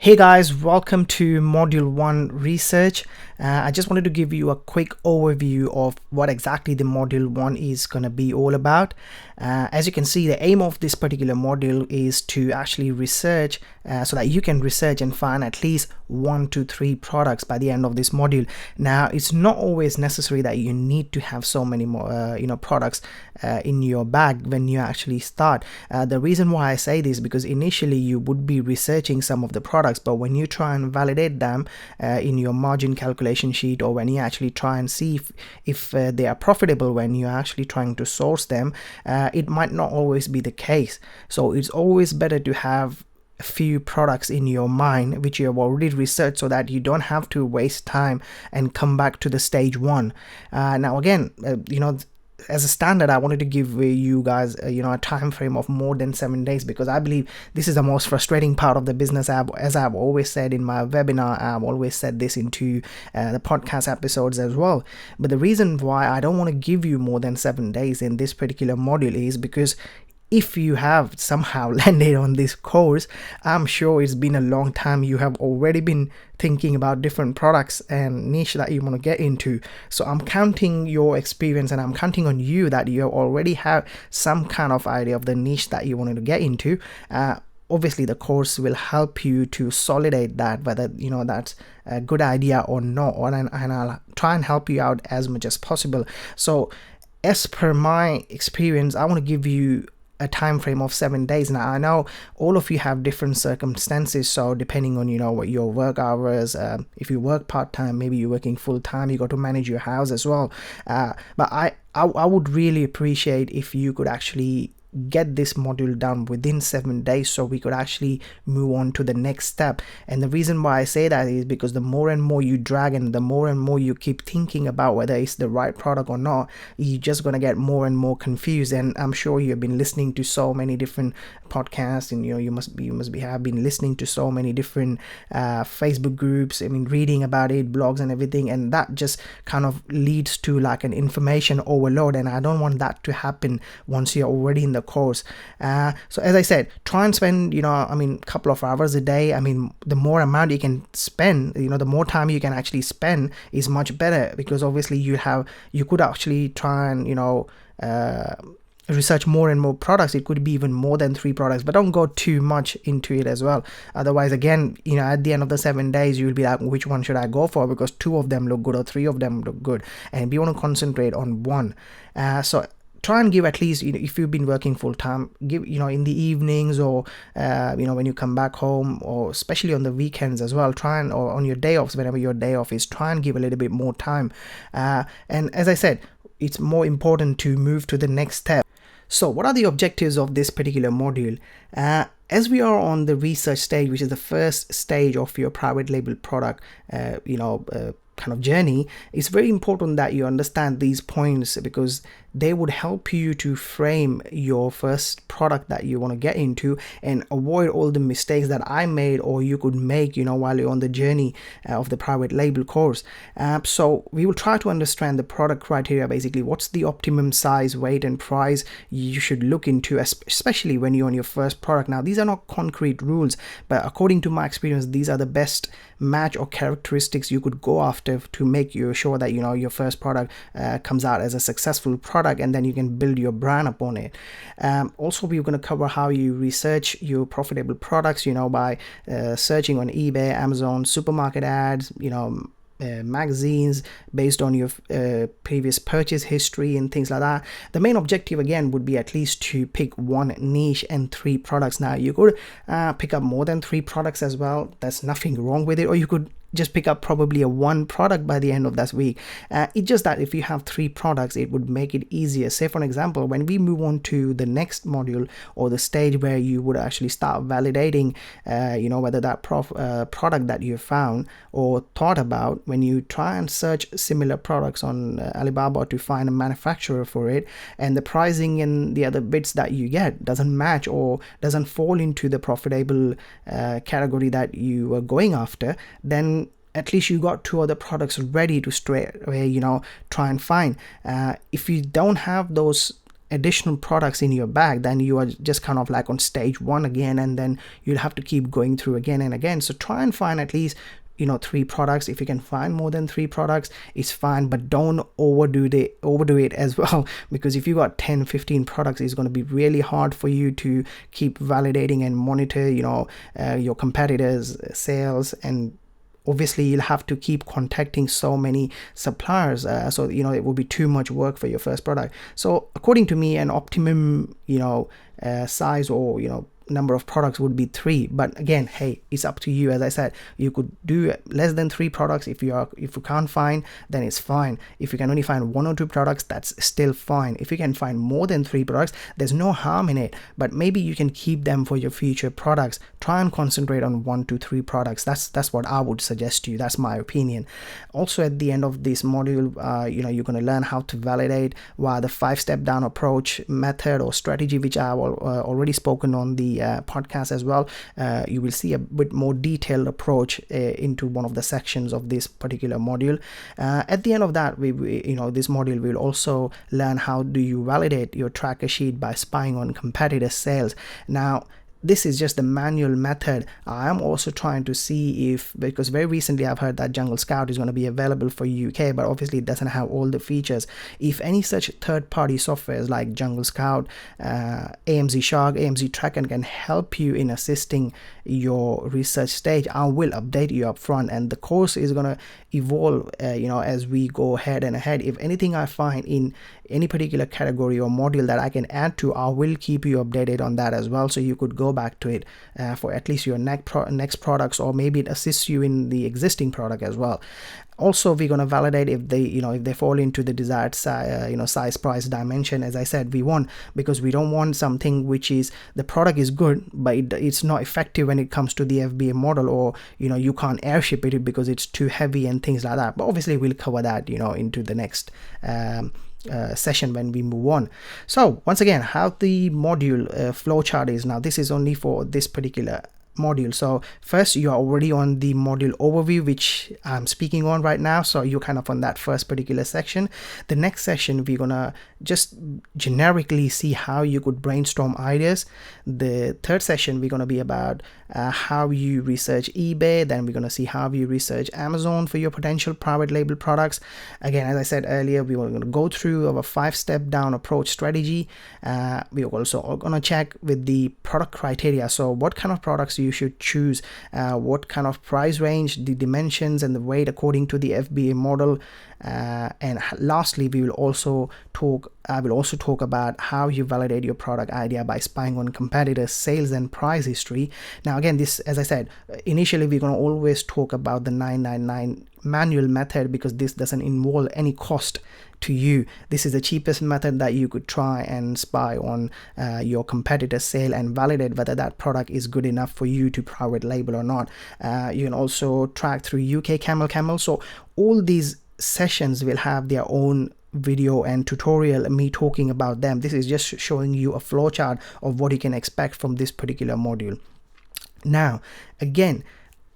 Hey guys, welcome to Module 1 Research. I just wanted to give you a quick overview of what exactly the Module 1 is going to be all about. As you can see, the aim of this particular module is to actually research so that you can research and find at least 1 to 3 products by the end of this module. Now, it's not always necessary that you need to have so many more products in your bag when you actually start. The reason why I say this is because initially you would be researching some of the products, but when you try and validate them in your margin calculation sheet, or when you actually try and see if they are profitable when you're actually trying to source them, it might not always be the case. So it's always better to have a few products in your mind which you have already researched, so that you don't have to waste time and come back to the stage 1. Now again, as a standard, I wanted to give you guys a time frame of more than 7 days, because I believe this is the most frustrating part of the business. As I've always said in my webinar, I've always said this into the podcast episodes as well. But the reason why I don't want to give you more than 7 days in this particular module is because if you have somehow landed on this course, I'm sure it's been a long time. You have already been thinking about different products and niche that you want to get into. So I'm counting your experience, and I'm counting on you that you already have some kind of idea of the niche that you wanted to get into. Obviously the course will help you to solidate that, whether that's a good idea or not, and I'll try and help you out as much as possible. So as per my experience, I want to give you a time frame of 7 days. Now I know all of you have different circumstances, so depending on what your work hours, if you work part-time, maybe you're working full-time, you got to manage your house as well, but I would really appreciate if you could actually get this module done within 7 days, so we could actually move on to the next step. And the reason why I say that is because the more and more you drag, and the more and more you keep thinking about whether it's the right product or not, you're just going to get more and more confused. And I'm sure you've been listening to so many different podcasts, and you must have been listening to so many different Facebook groups, reading about it, blogs and everything, and that just kind of leads to like an information overload, and I don't want that to happen once you're already in the course. So as I said, try and spend a couple of hours a day. The more amount you can spend, the more time you can actually spend is much better, because obviously you could actually try and research more and more products. It could be even more than 3 products, but don't go too much into it as well. Otherwise, again, at the end of the 7 days, you'll be like, which one should I go for, because 2 of them look good or 3 of them look good, and you want to concentrate on one. So try and give at least, if you've been working full time, give in the evenings, or when you come back home, or especially on the weekends as well, try and, or on your day offs, whenever your day off is, try and give a little bit more time. And as I said, it's more important to move to the next step. So what are the objectives of this particular module? As we are on the research stage, which is the first stage of your private label product kind of journey, it's very important that you understand these points, because they would help you to frame your first product that you want to get into, and avoid all the mistakes that I made, or you could make while you're on the journey of the private label course. So we will try to understand the product criteria, basically what's the optimum size, weight and price you should look into, especially when you're on your first product. Now these are not concrete rules, but according to my experience, these are the best match or characteristics you could go after to make you sure that your first product comes out as a successful product, and then you can build your brand upon it. Also, we're going to cover how you research your profitable products by searching on eBay, Amazon, supermarket ads, magazines, based on your previous purchase history and things like that. The main objective again would be at least to pick one niche and 3 products. Now you could pick up more than 3 products as well, there's nothing wrong with it, or you could just pick up probably a 1 product by the end of that week. It's just that if you have 3 products, it would make it easier. Say for an example, when we move on to the next module, or the stage where you would actually start validating whether that product that you found or thought about, when you try and search similar products on Alibaba to find a manufacturer for it, and the pricing and the other bits that you get doesn't match, or doesn't fall into the profitable category that you are going after, then at least you got 2 other products ready to straight away try and find. If you don't have those additional products in your bag, then you are just kind of like on stage one again, and then you'll have to keep going through again and again. So try and find at least 3 products. If you can find more than 3 products, it's fine, but don't overdo it as well, because if you got 10-15 products, it's going to be really hard for you to keep validating and monitor your competitors' sales. And obviously you'll have to keep contacting so many suppliers, so it will be too much work for your first product. So according to me, an optimum size or number of products would be 3, but again, hey, it's up to you. As I said, you could do less than 3 products. If you can't find, then it's fine. If you can only find 1 or 2 products, that's still fine. If you can find more than 3 products, there's no harm in it, but maybe you can keep them for your future products. Try and concentrate on 1 to 3 products. That's what I would suggest to you. That's my opinion. Also, at the end of this module, you're going to learn how to validate via the 5-step down approach method or strategy, which I've already spoken on the podcast as well. You will see a bit more detailed approach into one of the sections of this particular module. At the end of that, this module will also learn how do you validate your tracker sheet by spying on competitor sales. Now, this is just the manual method. I am also trying to see because very recently I've heard that Jungle Scout is going to be available for UK, but obviously it doesn't have all the features. If any such third-party softwares like Jungle Scout, AMZ Shark, AMZ Tracker can help you in assisting your research stage, I will update you up front, and the course is going to evolve as we go ahead. If anything I find in any particular category or module that I can add to, I will keep you updated on that as well, so you could go back to it for at least your next products, or maybe it assists you in the existing product as well. Also, we're going to validate if they fall into the desired size, price, dimension. As I said, we want, because we don't want something which is the product is good but it's not effective when it comes to the FBA model, or you can't airship it because it's too heavy and things like that. But obviously we'll cover that into the next session when we move on. So once again, how the module flowchart is. Now, this is only for this particular module. So first, you are already on the module overview, which I'm speaking on right now, so you're kind of on that first particular section. The next session, we're gonna just generically see how you could brainstorm ideas. The third session, we're gonna be about how you research eBay. Then we're gonna see how you research Amazon for your potential private label products. Again, as I said earlier, we are going to go through our 5-step down approach strategy. We're also gonna check with the product criteria. So what kind of products you should choose, what kind of price range, the dimensions and the weight according to the FBA model, and lastly I will also talk about how you validate your product idea by spying on competitors' sales and price history. Now again, this, as I said initially, we're going to always talk about the 999 manual method, because this doesn't involve any cost to you. This is the cheapest method that you could try and spy on your competitor's sale and validate whether that product is good enough for you to private label or not. You can also track through UK Camel. So all these sessions will have their own video and tutorial, me talking about them. This is just showing you a flowchart of what you can expect from this particular module. Now again,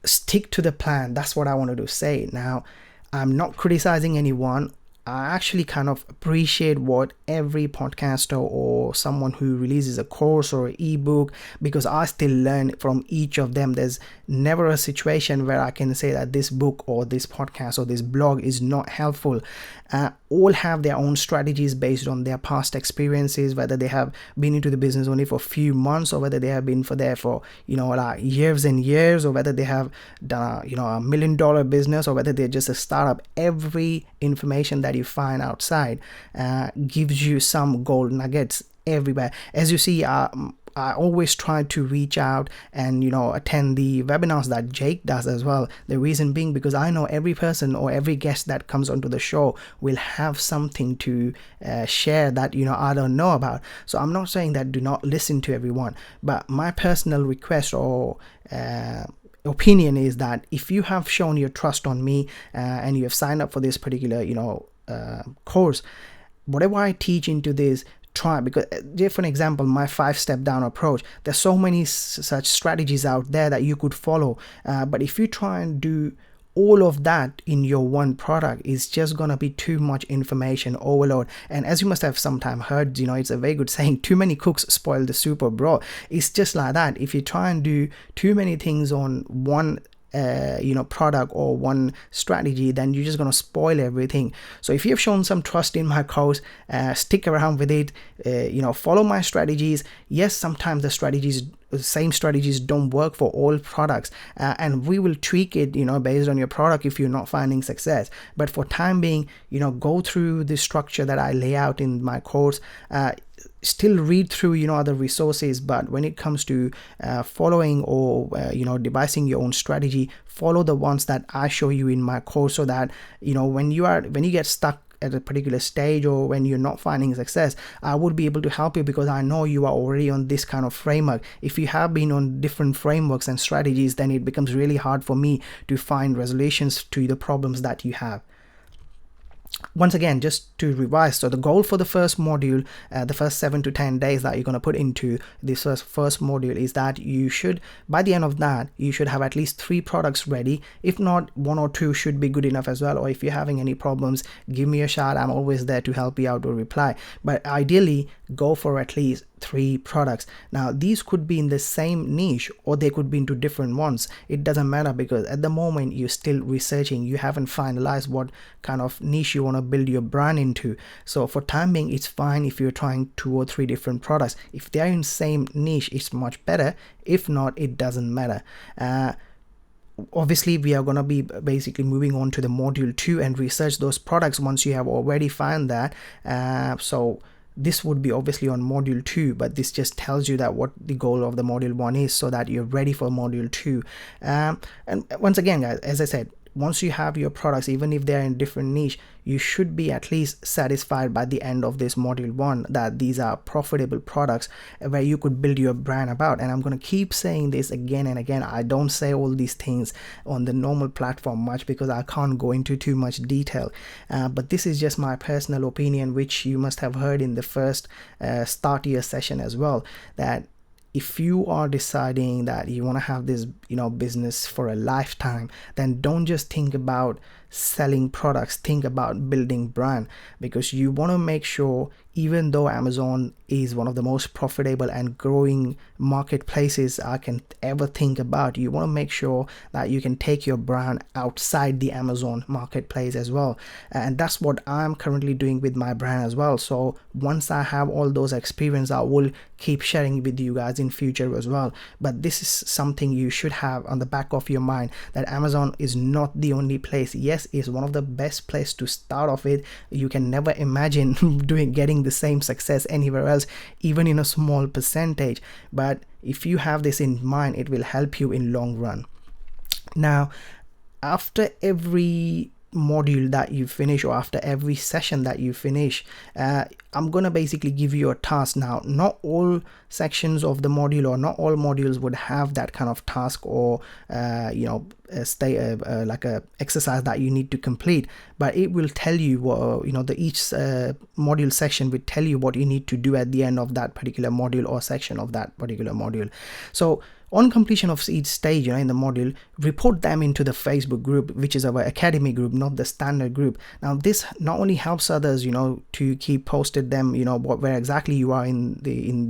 stick to the plan. That's what I wanted to say. Now, I'm not criticizing anyone. I actually kind of appreciate what every podcaster or someone who releases a course or an ebook, because I still learn from each of them. There's never a situation where I can say that this book or this podcast or this blog is not helpful. All have their own strategies based on their past experiences, whether they have been into the business only for a few months, or whether they have been there for like years and years, or whether they have done a $1 million business, or whether they're just a startup. Every information that you find outside gives you some gold nuggets everywhere. As you see, I always try to reach out and attend the webinars that Jake does as well. The reason being because I know every person or every guest that comes onto the show will have something to share that I don't know about. So I'm not saying that do not listen to everyone, but my personal request or opinion is that if you have shown your trust on me and you have signed up for this particular course, whatever I teach into this, try, because for an example, my 5-step down approach, there's so many such strategies out there that you could follow, but if you try and do all of that in your one product is just gonna be too much information overload. And as you must have sometime heard, it's a very good saying, too many cooks spoil the soup, bro. It's just like that. If you try and do too many things on one product or one strategy, then you're just going to spoil everything. So if you have shown some trust in my course, stick around with it, follow my strategies. Yes, sometimes the same strategies don't work for all products, and we will tweak it based on your product if you're not finding success. But for time being, go through the structure that I lay out in my course. Still read through other resources, but when it comes to following or devising your own strategy, follow the ones that I show you in my course, so that when you get stuck at a particular stage or when you're not finding success, I would be able to help you, because I know you are already on this kind of framework. If you have been on different frameworks and strategies, then it becomes really hard for me to find resolutions to the problems that you have. Once again, just to revise, so the goal for the first module, the first 7 to 10 days that you're going to put into this first module, is that you should, by the end of that, you should have at least 3 products ready. If not, 1 or 2 should be good enough as well. Or if you're having any problems, give me a shout. I'm always there to help you out or reply. But ideally, go for at least 3 products. Now, these could be in the same niche or they could be into different ones. It doesn't matter, because at the moment you're still researching. You haven't finalized what kind of niche you want to build your brand into. So for time being, it's fine if you're trying 2 or 3 different products. If they're in same niche, it's much better. If not, it doesn't matter. Obviously, we are going to be basically moving on to the module 2 and research those products once you have already found that. So this would be obviously on module 2, but this just tells you that what the goal of the module 1 is, so that you're ready for module 2. And once again, guys, as I said, once you have your products, even if they're in different niche, you should be at least satisfied by the end of this module 1 that these are profitable products where you could build your brand about. And I'm going to keep saying this again and again. I don't say all these things on the normal platform much, because I can't go into too much detail, but this is just my personal opinion, which you must have heard in the first start year session as well, that if you are deciding that you want to have this business for a lifetime, then don't just think about selling products, think about building brand, because you want to make sure, even though Amazon is one of the most profitable and growing marketplaces I can ever think about, you want to make sure that you can take your brand outside the Amazon marketplace as well. And that's what I'm currently doing with my brand as well. So once I have all those experience, I will keep sharing with you guys in future as well. But this is something you should have on the back of your mind, that Amazon is not the only place. Yes, it's one of the best place to start off with. You can never imagine getting the same success anywhere else, even in a small percentage. But if you have this in mind, it will help you in long run. Now, after every module that you finish, or after every session that you finish, I'm gonna basically give you a task. Now, not all sections of the module or not all modules would have that kind of task or like a exercise that you need to complete, but it will tell you each module section will tell you what you need to do at the end of that particular module or section of that particular module. So on completion of each stage in the module, report them into the Facebook group, which is our academy group, not the standard group. Now, this not only helps others to keep posted them where exactly you are in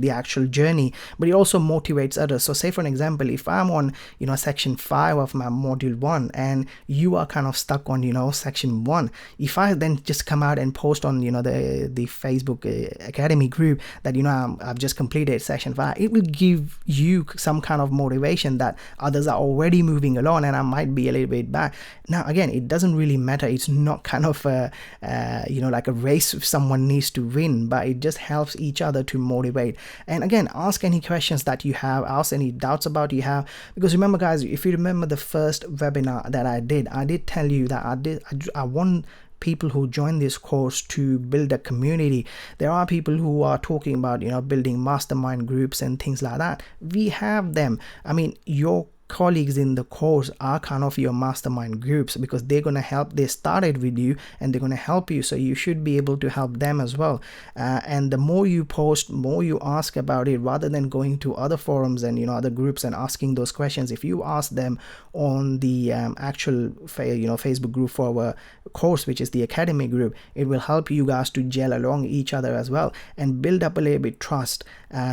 the actual journey, but it also motivates others. So say for an example, if I'm on section 5 of my module 1 and you are kind of stuck on section 1, if I then just come out and post on the Facebook academy group that I've just completed section 5, it will give you some kind of motivation that others are already moving along and I might be a little bit back. Now again, it doesn't really matter. It's not kind of like a race someone needs to win, but it just helps each other to motivate. And again, ask any questions that you have, ask any doubts about you have, because remember guys, if you remember the first webinar that I did tell you that I want people who join this course to build a community. There are people who are talking about building mastermind groups and things like that. We have them. I mean, your colleagues in the course are kind of your mastermind groups, because they're going to help. They started with you and they're going to help you, so you should be able to help them as well. And the more you post, more you ask about it, rather than going to other forums and other groups and asking those questions. If you ask them on the actual Facebook group for our course, which is the academy group, it will help you guys to gel along each other as well and build up a little bit trust,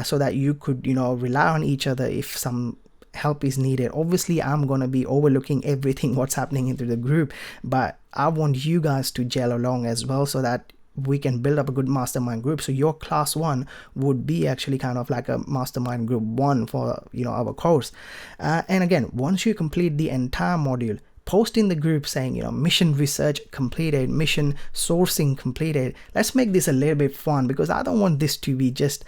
so that you could rely on each other if some help is needed. Obviously, I'm going to be overlooking everything what's happening into the group, but I want you guys to gel along as well, so that we can build up a good mastermind group. So your class 1 would be actually kind of like a mastermind group 1 for our course. And again, once you complete the entire module, post in the group saying mission research completed, mission sourcing completed. Let's make this a little bit fun, because I don't want this to be just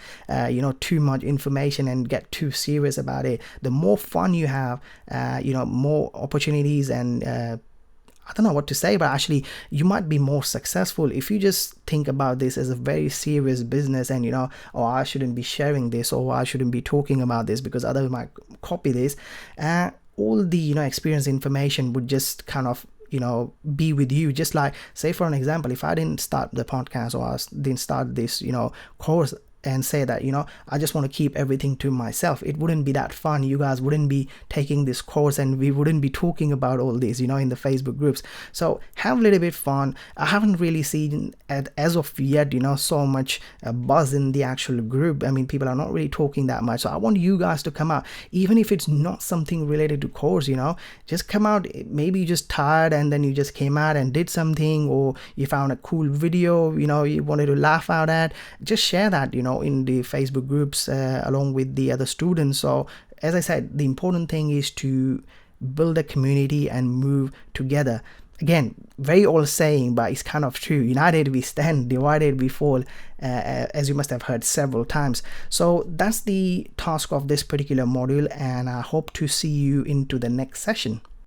too much information and get too serious about it. The more fun you have, more opportunities, and I don't know what to say, but actually you might be more successful if you just think about this as a very serious business, and oh, I shouldn't be sharing this, or I shouldn't be talking about this because others might copy this. All the experience information would just kind of be with you. Just like, say for an example, if I didn't start the podcast, or I didn't start this course, and say that I just want to keep everything to myself, it wouldn't be that fun. You guys wouldn't be taking this course, and we wouldn't be talking about all this in the Facebook groups. So have a little bit fun. I haven't really seen as of yet so much buzz in the actual group. I mean, people are not really talking that much, so I want you guys to come out, even if it's not something related to course. Just come out. Maybe you just tired and then you just came out and did something, or you found a cool video you wanted to laugh out at. Just share that in the Facebook groups along with the other students. So as I said, the important thing is to build a community and move together. Again, very old saying, but it's kind of true. United we stand, divided we fall, as you must have heard several times. So that's the task of this particular module, and I hope to see you into the next session.